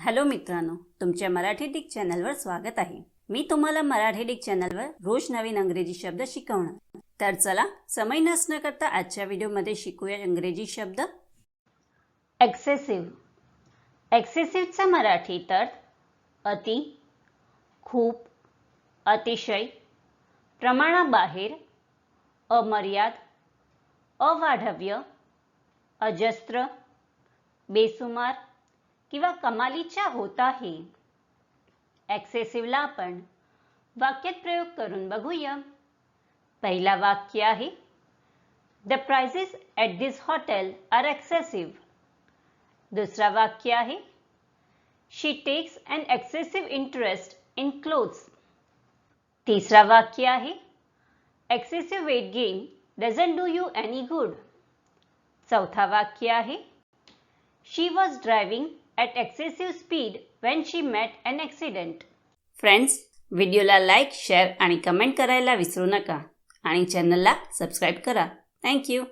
Hello मित्रांनो, तुमच्या Marathi Dick चॅनलवर स्वागत आहे। मी तुम्हाला मराठी डिक चॅनलवर रोज नवीन इंग्रजी शब्द शिकवणार। तर चला समय नष्ट न करता आजच्या व्हिडिओमध्ये शिकूया इंग्रजी शब्द। एक्सेसिव्ह। एक्सेसिव्हचा मराठी अर्थ अति, खूप, अतिशय, प्रमाणाबाहेर, अमर्याद, अवाढव्य, अजस्त्र, बेसुमार किंवा कमालीचा होत आहे। एक्सेसिव्हला आपण वाक्यात प्रयोग करून बघूया। पहिला वाक्य आहे, the prices at this hotel are excessive. दुसरा वाक्य आहे, she takes an excessive interest in clothes. तिसरा वाक्य आहे, excessive weight gain doesn't do you any good. चौथा वाक्य आहे, she was driving at excessive speed when she met an accident. Friends, व्हिडिओला लाईक, शेअर आणि कमेंट करायला विसरू नका आणि चॅनलला सबस्क्राईब करा। Thank you.